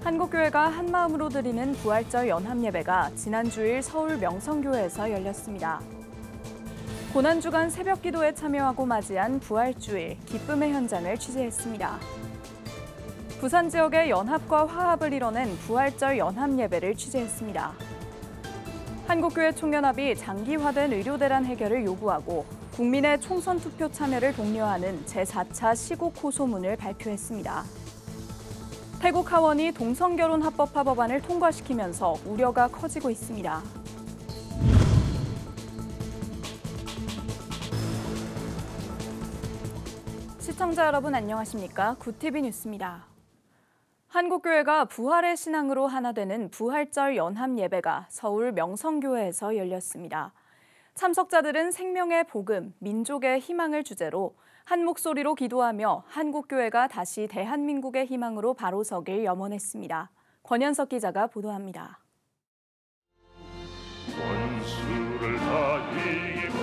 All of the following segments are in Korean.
한국교회가 한마음으로 드리는 부활절 연합예배가 지난 주일 서울 명성교회에서 열렸습니다. 고난주간 새벽기도에 참여하고 맞이한 부활주일, 기쁨의 현장을 취재했습니다. 부산 지역의 연합과 화합을 이뤄낸 부활절 연합예배를 취재했습니다. 한국교회 총연합이 장기화된 의료대란 해결을 요구하고 국민의 총선 투표 참여를 독려하는 제4차 시국 호소문을 발표했습니다. 태국 하원이 동성결혼 합법화 법안을 통과시키면서 우려가 커지고 있습니다. 시청자 여러분 안녕하십니까? 굿TV 뉴스입니다. 한국교회가 부활의 신앙으로 하나 되는 부활절 연합예배가 서울 명성교회에서 열렸습니다. 참석자들은 생명의 복음, 민족의 희망을 주제로 한 목소리로 기도하며 한국교회가 다시 대한민국의 희망으로 바로 서길 염원했습니다. 권현석 기자가 보도합니다. 원수를 다 이기고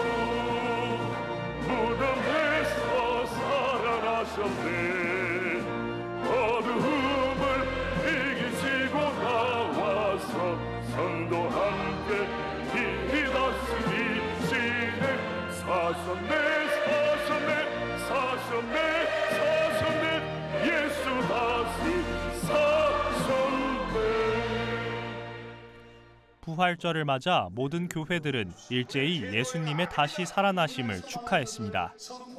무덤에서 살아나셨네. 어두움을 이기시고 나와서 성도 함께 다스리시네. 사셨네 예수 다시 사셨네. 부활절을 맞아 모든 교회들은 일제히 예수님의 다시 살아나심을 축하했습니다.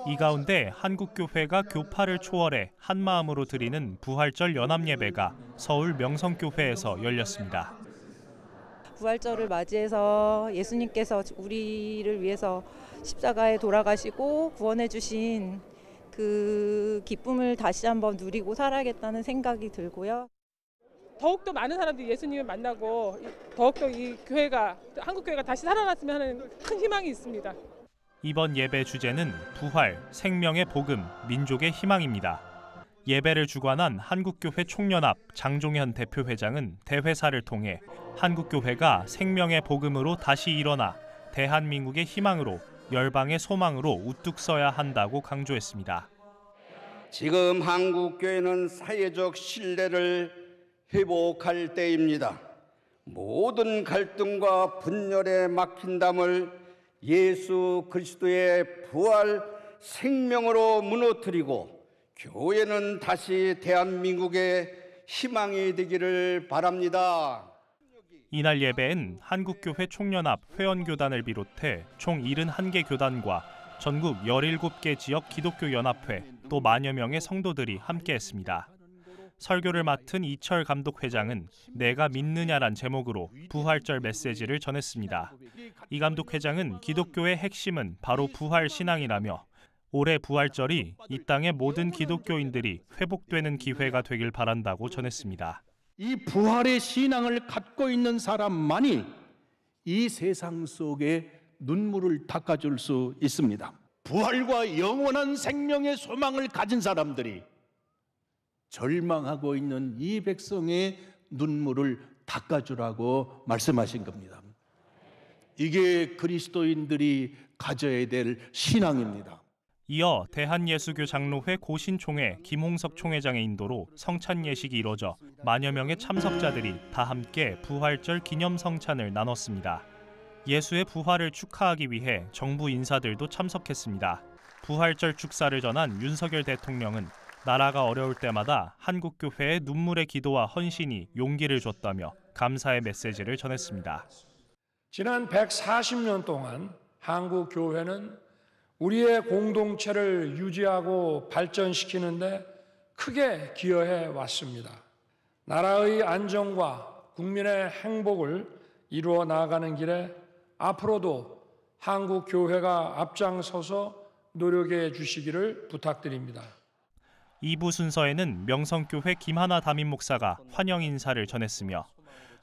이 가운데 한국교회가 교파를 초월해 한마음으로 드리는 부활절 연합예배가 서울 명성교회에서 열렸습니다. 부활절을 맞이해서 예수님께서 우리를 위해서 십자가에 돌아가시고 구원해 주신 그 기쁨을 다시 한번 누리고 살아야겠다는 생각이 들고요. 더욱더 많은 사람들이 예수님을 만나고 더욱더 이 교회가, 한국교회가 다시 살아났으면 하는 큰 희망이 있습니다. 이번 예배 주제는 부활, 생명의 복음, 민족의 희망입니다. 예배를 주관한 한국교회 총연합 장종현 대표회장은 대회사를 통해 한국교회가 생명의 복음으로 다시 일어나 대한민국의 희망으로 열방의 소망으로 우뚝 서야 한다고 강조했습니다. 지금 한국교회는 사회적 신뢰를 회복할 때입니다. 모든 갈등과 분열에 막힌 담을 예수 그리스도의 부활 생명으로 무너뜨리고 교회는 다시 대한민국의 희망이 되기를 바랍니다. 이날 예배엔 한국교회 총연합 회원교단을 비롯해 총 71개 교단과 전국 17개 지역 기독교 연합회 또 만여 명의 성도들이 함께했습니다. 설교를 맡은 이철 감독회장은 내가 믿느냐란 제목으로 부활절 메시지를 전했습니다. 이 감독회장은 기독교의 핵심은 바로 부활 신앙이라며 올해 부활절이 이 땅의 모든 기독교인들이 회복되는 기회가 되길 바란다고 전했습니다. 이 부활의 신앙을 갖고 있는 사람만이 이 세상 속에 눈물을 닦아줄 수 있습니다. 부활과 영원한 생명의 소망을 가진 사람들이 절망하고 있는 이 백성의 눈물을 닦아주라고 말씀하신 겁니다. 이게 그리스도인들이 가져야 될 신앙입니다. 이어 대한예수교 장로회 고신총회 김홍석 총회장의 인도로 성찬 예식이 이뤄져 만여 명의 참석자들이 다 함께 부활절 기념 성찬을 나눴습니다. 예수의 부활을 축하하기 위해 정부 인사들도 참석했습니다. 부활절 축사를 전한 윤석열 대통령은 나라가 어려울 때마다 한국교회의 눈물의 기도와 헌신이 용기를 줬다며 감사의 메시지를 전했습니다. 지난 140년 동안 한국교회는 우리의 공동체를 유지하고 발전시키는데 크게 기여해 왔습니다. 나라의 안정과 국민의 행복을 이루어 나아가는 길에 앞으로도 한국교회가 앞장서서 노력해 주시기를 부탁드립니다. 2부 순서에는 명성교회 김하나 담임 목사가 환영 인사를 전했으며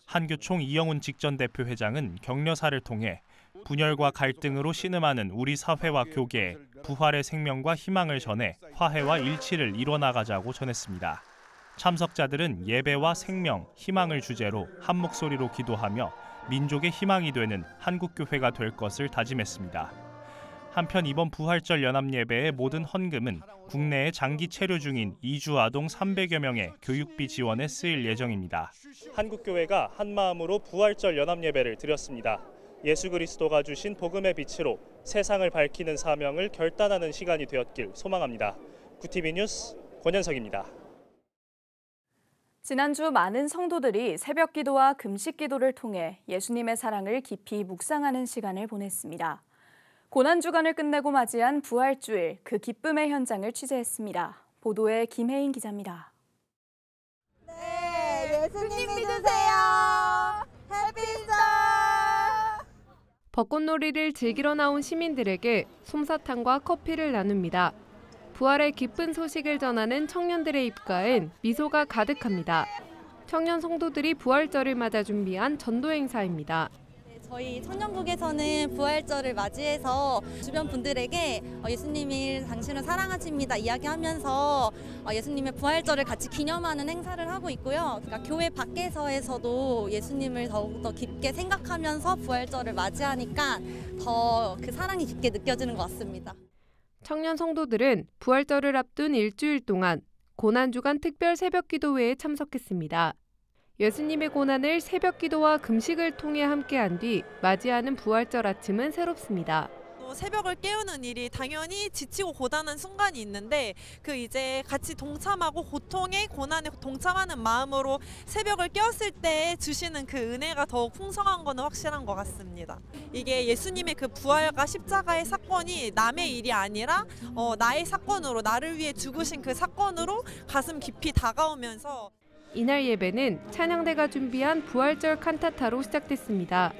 한교총 이영훈 직전대표 회장은 격려사를 통해 분열과 갈등으로 신음하는 우리 사회와 교계에 부활의 생명과 희망을 전해 화해와 일치를 이뤄나가자고 전했습니다. 참석자들은 예배와 생명, 희망을 주제로 한 목소리로 기도하며 민족의 희망이 되는 한국교회가 될 것을 다짐했습니다. 한편 이번 부활절 연합예배의 모든 헌금은 국내에 장기 체류 중인 이주 아동 300여 명의 교육비 지원에 쓰일 예정입니다. 한국교회가 한마음으로 부활절 연합예배를 드렸습니다. 예수 그리스도가 주신 복음의 빛으로 세상을 밝히는 사명을 결단하는 시간이 되었길 소망합니다. 구티비 뉴스 권현석입니다. 지난주 많은 성도들이 새벽 기도와 금식 기도를 통해 예수님의 사랑을 깊이 묵상하는 시간을 보냈습니다. 고난주간을 끝내고 맞이한 부활주일, 그 기쁨의 현장을 취재했습니다. 보도에 김혜인 기자입니다. 네, 예수님 믿으세요. 해피스터. 벚꽃놀이를 즐기러 나온 시민들에게 솜사탕과 커피를 나눕니다. 부활의 기쁜 소식을 전하는 청년들의 입가엔 미소가 가득합니다. 청년 성도들이 부활절을 맞아 준비한 전도 행사입니다. 저희 청년국에서는 부활절을 맞이해서 주변 분들에게 예수님이 당신을 사랑하십니다 이야기하면서 예수님의 부활절을 같이 기념하는 행사를 하고 있고요. 그러니까 교회 밖에서에서도 예수님을 더욱더 깊게 생각하면서 부활절을 맞이하니까 더 그 사랑이 깊게 느껴지는 것 같습니다. 청년 성도들은 부활절을 앞둔 일주일 동안 고난주간 특별 새벽기도회에 참석했습니다. 예수님의 고난을 새벽기도와 금식을 통해 함께한 뒤 맞이하는 부활절 아침은 새롭습니다. 새벽을 깨우는 일이 당연히 지치고 고단한 순간이 있는데 그 이제 같이 동참하고 고통에 고난에 동참하는 마음으로 새벽을 깨웠을 때 주시는 그 은혜가 더욱 풍성한 거는 확실한 것 같습니다. 이게 예수님의 그 부활과 십자가의 사건이 남의 일이 아니라 나의 사건으로 나를 위해 죽으신 그 사건으로 가슴 깊이 다가오면서 이날 예배는 찬양대가 준비한 부활절 칸타타로 시작됐습니다.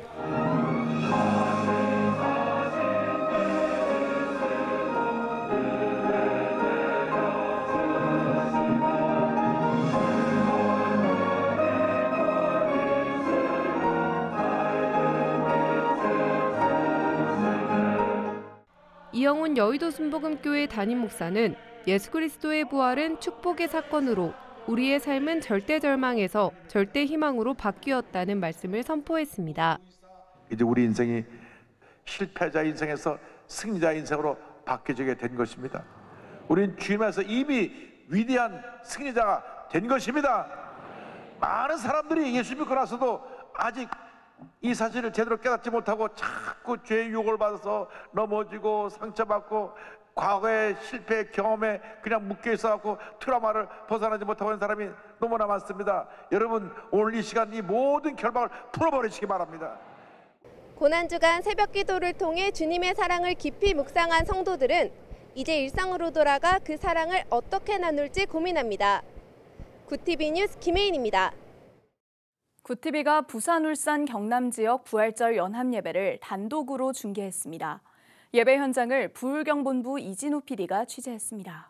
이영훈 여의도 순복음교회 담임 목사는 예수 그리스도의 부활은 축복의 사건으로 우리의 삶은 절대 절망에서 절대 희망으로 바뀌었다는 말씀을 선포했습니다. 이제 우리 인생이 실패자 인생에서 승리자 인생으로 바뀌어지게 된 것입니다. 우리는 주님에서 이미 위대한 승리자가 된 것입니다. 많은 사람들이 예수 믿고 나서도 아직 이 사실을 제대로 깨닫지 못하고 자꾸 죄의 유혹을 받아서 넘어지고 상처받고 과거의 실패 경험에 그냥 묶여있어갖고 트라우마를 벗어나지 못하고 있는 사람이 너무나 많습니다. 여러분 오늘 이 시간 이 모든 결박을 풀어버리시기 바랍니다. 고난주간 새벽기도를 통해 주님의 사랑을 깊이 묵상한 성도들은 이제 일상으로 돌아가 그 사랑을 어떻게 나눌지 고민합니다. 구티비 뉴스 김혜인입니다. 구티비가 부산, 울산, 경남 지역 부활절 연합예배를 단독으로 중계했습니다. 예배 현장을 부울경본부 이진우 PD가 취재했습니다.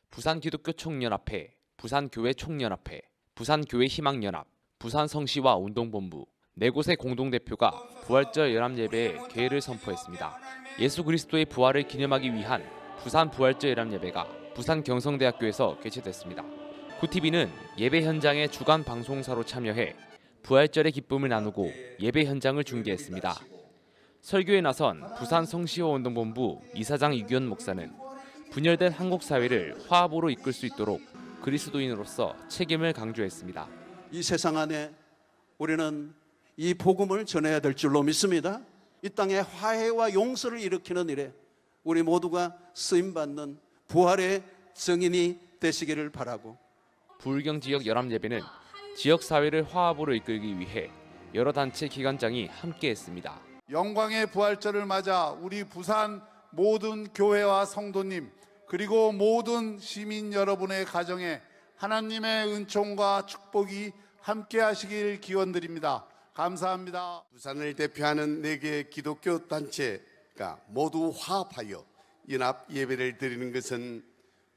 부산기독교총연합회, 부산교회 총연합회, 부산교회 희망연합, 부산성시와 운동본부 4곳의 공동대표가 부활절 연합예배에 개회를 선포했습니다. 예수 그리스도의 부활을 기념하기 위한 부산 부활절 연합예배가 부산 경성대학교에서 개최됐습니다. 구티비는 예배 현장의 주간 방송사로 참여해 부활절의 기쁨을 나누고 예배 현장을 중계했습니다. 설교에 나선 부산 성시호 운동본부 이사장 이규현 목사는 분열된 한국 사회를 화합으로 이끌 수 있도록 그리스도인으로서 책임을 강조했습니다. 이 세상 안에 우리는 이 복음을 전해야 될 줄로 믿습니다. 이 땅에 화해와 용서를 일으키는 일에 우리 모두가 쓰임받는 부활의 증인이 되시기를 바라고, 부울경 지역 연합예배는 지역 사회를 화합으로 이끌기 위해 여러 단체 기관장이 함께했습니다. 영광의 부활절을 맞아 우리 부산 모든 교회와 성도님 그리고 모든 시민 여러분의 가정에 하나님의 은총과 축복이 함께하시길 기원드립니다. 감사합니다. 부산을 대표하는 4개 기독교 단체가 모두 화합하여 연합 예배를 드리는 것은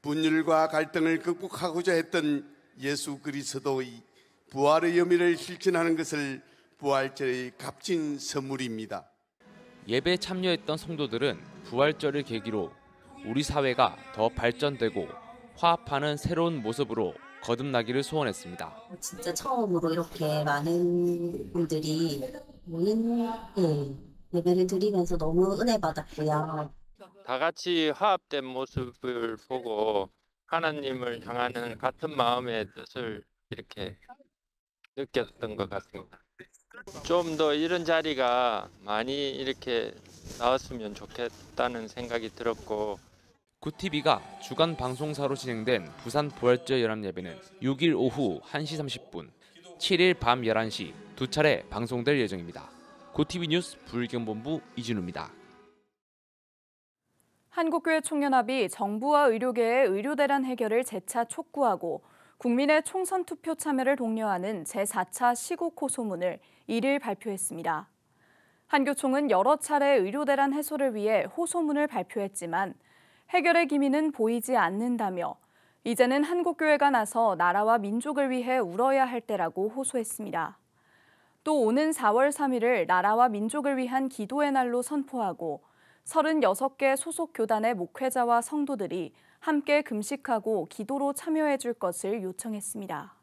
분열과 갈등을 극복하고자 했던 예수 그리스도의 부활의 의미를 실천하는 것을 부활절의 값진 선물입니다. 예배에 참여했던 성도들은 부활절을 계기로 우리 사회가 더 발전되고 화합하는 새로운 모습으로 거듭나기를 소원했습니다. 진짜 처음으로 이렇게 많은 분들이 모인 예배를 드리면서 너무 은혜 받았고요. 다 같이 화합된 모습을 보고 하나님을 향하는 같은 마음의 뜻을 이렇게 느꼈던 것 같습니다. 좀 더 이런 자리가 많이 이렇게 나왔으면 좋겠다는 생각이 들었고, 굿TV가 주간 방송사로 진행된 부산 부활절 연합예배는 6일 오후 1시 30분, 7일 밤 11시 두 차례 방송될 예정입니다. 굿TV 뉴스 불경본부 이진우입니다. 한국교회 총연합이 정부와 의료계의 의료대란 해결을 재차 촉구하고 국민의 총선 투표 참여를 독려하는 제4차 시국 호소문을 1일 발표했습니다. 한교총은 여러 차례 의료대란 해소를 위해 호소문을 발표했지만 해결의 기미는 보이지 않는다며 이제는 한국교회가 나서 나라와 민족을 위해 울어야 할 때라고 호소했습니다. 또 오는 4월 3일을 나라와 민족을 위한 기도의 날로 선포하고 36개 소속 교단의 목회자와 성도들이 함께 금식하고 기도로 참여해 줄 것을 요청했습니다.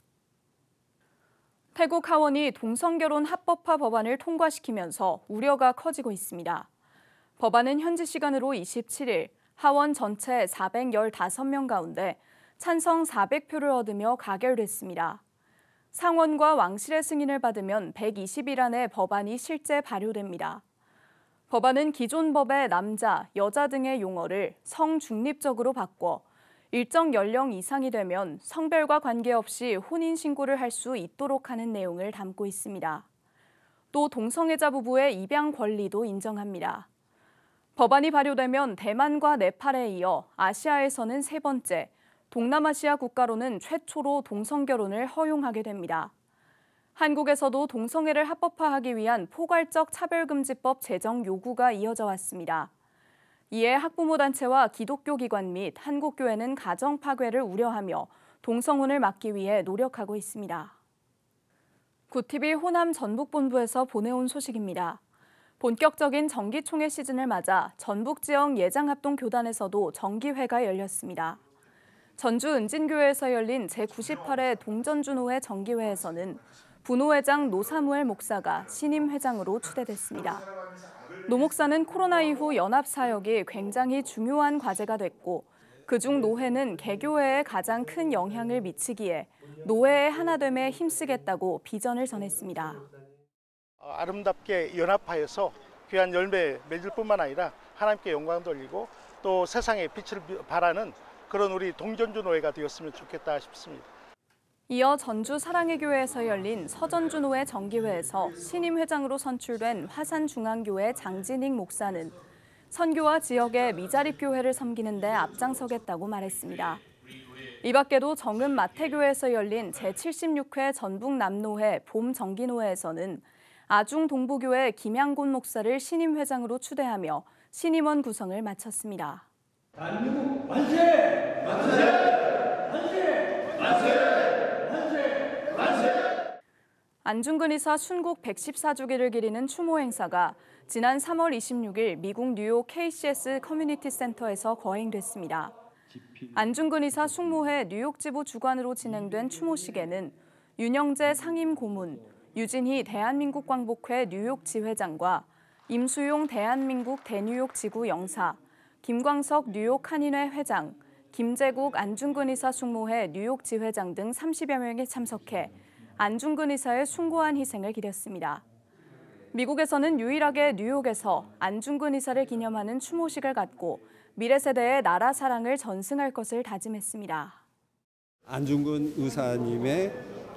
태국 하원이 동성결혼 합법화 법안을 통과시키면서 우려가 커지고 있습니다. 법안은 현지 시간으로 27일 하원 전체 415명 가운데 찬성 400표를 얻으며 가결됐습니다. 상원과 왕실의 승인을 받으면 120일 안에 법안이 실제 발효됩니다. 법안은 기존 법의 남자, 여자 등의 용어를 성중립적으로 바꿔 일정 연령 이상이 되면 성별과 관계없이 혼인신고를 할 수 있도록 하는 내용을 담고 있습니다. 또 동성애자 부부의 입양 권리도 인정합니다. 법안이 발효되면 대만과 네팔에 이어 아시아에서는 세 번째, 동남아시아 국가로는 최초로 동성결혼을 허용하게 됩니다. 한국에서도 동성애를 합법화하기 위한 포괄적 차별금지법 제정 요구가 이어져 왔습니다. 이에 학부모 단체와 기독교 기관 및 한국교회는 가정 파괴를 우려하며 동성혼을 막기 위해 노력하고 있습니다. 굿TV 호남 전북본부에서 보내온 소식입니다. 본격적인 정기총회 시즌을 맞아 전북 지역 예장합동교단에서도 정기회가 열렸습니다. 전주 은진교회에서 열린 제98회 동전주노회 정기회에서는 부노회장 노사무엘 목사가 신임 회장으로 추대됐습니다. 노 목사는 코로나 이후 연합사역이 굉장히 중요한 과제가 됐고 그중 노회는 개교회에 가장 큰 영향을 미치기에 노회의 하나됨에 힘쓰겠다고 비전을 전했습니다. 아름답게 연합하여서 귀한 열매 맺을 뿐만 아니라 하나님께 영광 돌리고 또 세상에 빛을 발하는 그런 우리 동전주노회가 되었으면 좋겠다 싶습니다. 이어 전주 사랑의 교회에서 열린 서전주노회 정기회에서 신임 회장으로 선출된 화산중앙교회 장진익 목사는 선교와 지역의 미자립교회를 섬기는 데 앞장서겠다고 말했습니다. 이 밖에도 정읍 마태교회에서 열린 제76회 전북남노회 봄정기노회에서는 아중동부교회 김양곤 목사를 신임 회장으로 추대하며 신임원 구성을 마쳤습니다. 대한민국 만세! 만세! 만세! 만세! 안중근 의사 순국 114주기를 기리는 추모 행사가 지난 3월 26일 미국 뉴욕 KCS 커뮤니티 센터에서 거행됐습니다. 안중근 의사 숙모회 뉴욕 지부 주관으로 진행된 추모식에는 윤영재 상임 고문, 유진희 대한민국 광복회 뉴욕 지회장과 임수용 대한민국 대뉴욕 지구 영사, 김광석 뉴욕 한인회 회장, 김재국 안중근 의사 숙모회 뉴욕 지회장 등 30여 명이 참석해 안중근 의사의 숭고한 희생을 기렸습니다. 미국에서는 유일하게 뉴욕에서 안중근 의사를 기념하는 추모식을 갖고 미래 세대의 나라 사랑을 전승할 것을 다짐했습니다. 안중근 의사님의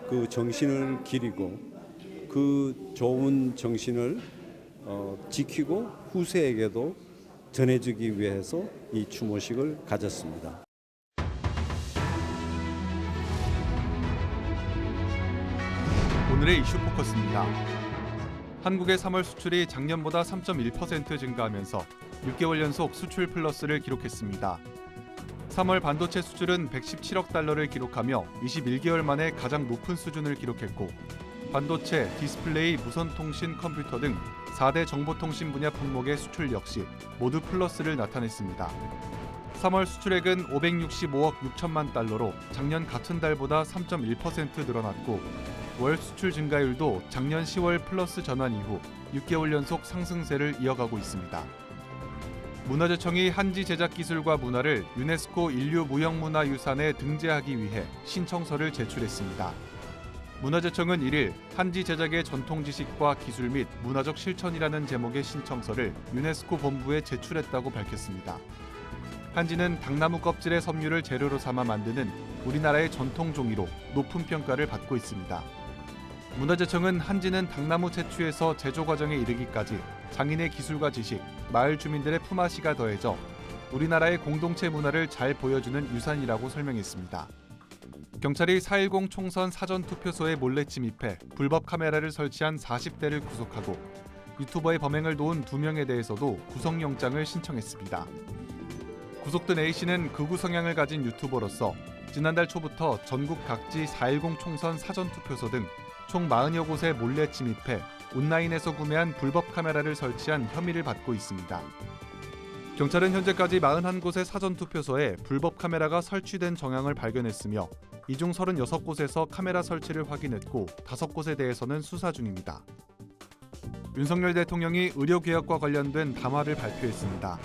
그 정신을 기리고 그 좋은 정신을 지키고 후세에게도 전해주기 위해서 이 추모식을 가졌습니다. 오늘의 이슈 포커스입니다. 한국의 3월 수출이 작년보다 3.1% 증가하면서 6개월 연속 수출 플러스를 기록했습니다. 3월 반도체 수출은 117억 달러를 기록하며 21개월 만에 가장 높은 수준을 기록했고 반도체, 디스플레이, 무선통신, 컴퓨터 등 4대 정보통신 분야 품목의 수출 역시 모두 플러스를 나타냈습니다. 3월 수출액은 565억 6천만 달러로 작년 같은 달보다 3.1% 늘어났고 월 수출 증가율도 작년 10월 플러스 전환 이후 6개월 연속 상승세를 이어가고 있습니다. 문화재청이 한지 제작 기술과 문화를 유네스코 인류 무형문화유산에 등재하기 위해 신청서를 제출했습니다. 문화재청은 1일 한지 제작의 전통 지식과 기술 및 문화적 실천이라는 제목의 신청서를 유네스코 본부에 제출했다고 밝혔습니다. 한지는 당나무 껍질의 섬유를 재료로 삼아 만드는 우리나라의 전통 종이로 높은 평가를 받고 있습니다. 문화재청은 한지는 당나무 채취에서 제조 과정에 이르기까지 장인의 기술과 지식, 마을 주민들의 품앗이가 더해져 우리나라의 공동체 문화를 잘 보여주는 유산이라고 설명했습니다. 경찰이 4.10 총선 사전투표소에 몰래 침입해 불법 카메라를 설치한 40대를 구속하고 유튜버의 범행을 도운 2명에 대해서도 구속영장을 신청했습니다. 구속된 A씨는 극우 성향을 가진 유튜버로서 지난달 초부터 전국 각지 4.10 총선 사전투표소 등 총 40여 곳에 몰래 침입해 온라인에서 구매한 불법 카메라를 설치한 혐의를 받고 있습니다. 경찰은 현재까지 41곳의 사전투표소에 불법 카메라가 설치된 정황을 발견했으며 이 중 36곳에서 카메라 설치를 확인했고 5곳에 대해서는 수사 중입니다. 윤석열 대통령이 의료개혁과 관련된 담화를 발표했습니다.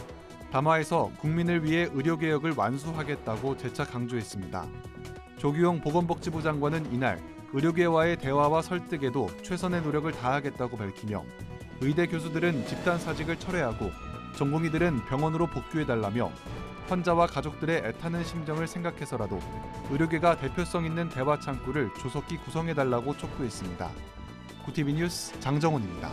담화에서 국민을 위해 의료개혁을 완수하겠다고 재차 강조했습니다. 조규용 보건복지부 장관은 이날 의료계와의 대화와 설득에도 최선의 노력을 다하겠다고 밝히며 의대 교수들은 집단사직을 철회하고 전공의들은 병원으로 복귀해달라며 환자와 가족들의 애타는 심정을 생각해서라도 의료계가 대표성 있는 대화 창구를 조속히 구성해달라고 촉구했습니다. 구티비 뉴스 장정훈입니다.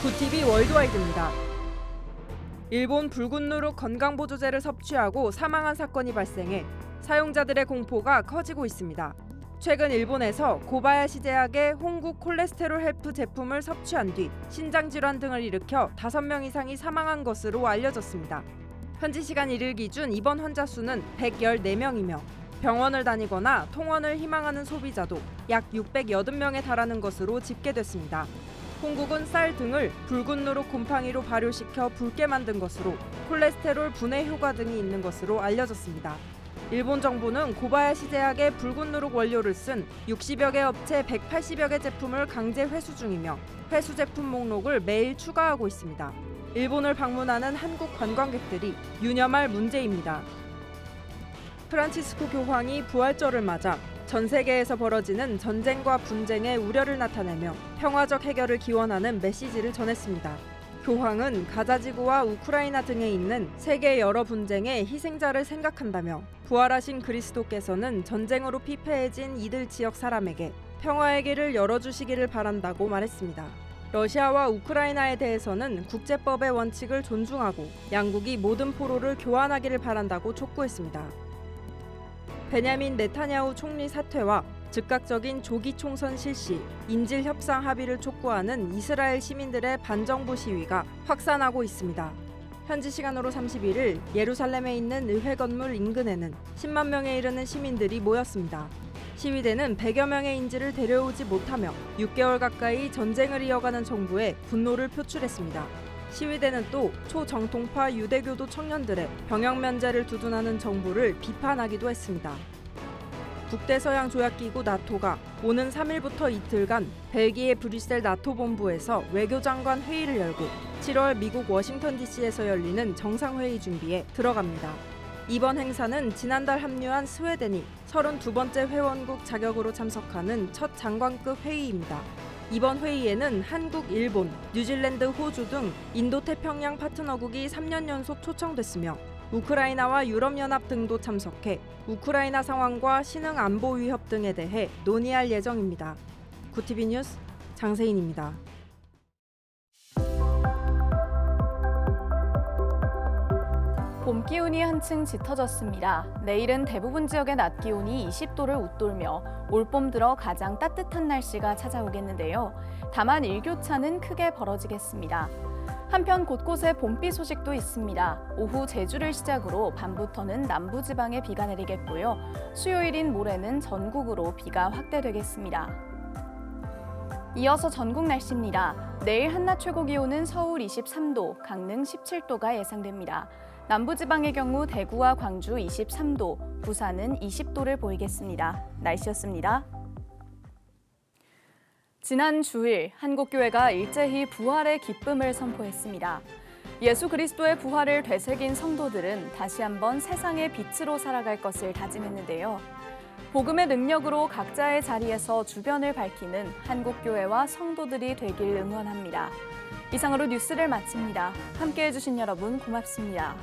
구티비 월드와이드입니다. 일본 붉은 누룩 건강보조제를 섭취하고 사망한 사건이 발생해 사용자들의 공포가 커지고 있습니다. 최근 일본에서 고바야시 제약의 홍국 콜레스테롤 헬프 제품을 섭취한 뒤 신장질환 등을 일으켜 5명 이상이 사망한 것으로 알려졌습니다. 현지 시간 1일 기준 입원 환자 수는 114명이며 병원을 다니거나 통원을 희망하는 소비자도 약 680명에 달하는 것으로 집계됐습니다. 홍국은 쌀 등을 붉은 누룩 곰팡이로 발효시켜 붉게 만든 것으로 콜레스테롤 분해 효과 등이 있는 것으로 알려졌습니다. 일본 정부는 고바야시 제약의 붉은 누룩 원료를 쓴 60여 개 업체 180여 개 제품을 강제 회수 중이며 회수 제품 목록을 매일 추가하고 있습니다. 일본을 방문하는 한국 관광객들이 유념할 문제입니다. 프란치스코 교황이 부활절을 맞아 전 세계에서 벌어지는 전쟁과 분쟁의 우려를 나타내며 평화적 해결을 기원하는 메시지를 전했습니다. 교황은 가자지구와 우크라이나 등에 있는 세계 여러 분쟁의 희생자를 생각한다며 부활하신 그리스도께서는 전쟁으로 피폐해진 이들 지역 사람에게 평화의 길을 열어주시기를 바란다고 말했습니다. 러시아와 우크라이나에 대해서는 국제법의 원칙을 존중하고 양국이 모든 포로를 교환하기를 바란다고 촉구했습니다. 베냐민 네타냐후 총리 사퇴와 즉각적인 조기 총선 실시, 인질 협상 합의를 촉구하는 이스라엘 시민들의 반정부 시위가 확산하고 있습니다. 현지 시간으로 31일 예루살렘에 있는 의회 건물 인근에는 10만 명에 이르는 시민들이 모였습니다. 시위대는 100여 명의 인질을 데려오지 못하며 6개월 가까이 전쟁을 이어가는 정부에 분노를 표출했습니다. 시위대는 또 초정통파 유대교도 청년들의 병역 면제를 두둔하는 정부를 비판하기도 했습니다. 북대서양 조약기구 나토가 오는 3일부터 이틀간 벨기에 브뤼셀 나토 본부에서 외교장관 회의를 열고 7월 미국 워싱턴 DC에서 열리는 정상회의 준비에 들어갑니다. 이번 행사는 지난달 합류한 스웨덴이 32번째 회원국 자격으로 참석하는 첫 장관급 회의입니다. 이번 회의에는 한국, 일본, 뉴질랜드, 호주 등 인도태평양 파트너국이 3년 연속 초청됐으며 우크라이나와 유럽연합 등도 참석해 우크라이나 상황과 신흥 안보 위협 등에 대해 논의할 예정입니다. 구티비 뉴스 장세인입니다. 봄 기운이 한층 짙어졌습니다. 내일은 대부분 지역의 낮 기온이 20도를 웃돌며 올봄 들어 가장 따뜻한 날씨가 찾아오겠는데요. 다만 일교차는 크게 벌어지겠습니다. 한편 곳곳에 봄비 소식도 있습니다. 오후 제주를 시작으로 밤부터는 남부지방에 비가 내리겠고요. 수요일인 모레는 전국으로 비가 확대되겠습니다. 이어서 전국 날씨입니다. 내일 한낮 최고 기온은 서울 23도, 강릉 17도가 예상됩니다. 남부지방의 경우 대구와 광주 23도, 부산은 20도를 보이겠습니다. 날씨였습니다. 지난 주일 한국교회가 일제히 부활의 기쁨을 선포했습니다. 예수 그리스도의 부활을 되새긴 성도들은 다시 한번 세상의 빛으로 살아갈 것을 다짐했는데요. 복음의 능력으로 각자의 자리에서 주변을 밝히는 한국교회와 성도들이 되길 응원합니다. 이상으로 뉴스를 마칩니다. 함께해 주신 여러분 고맙습니다.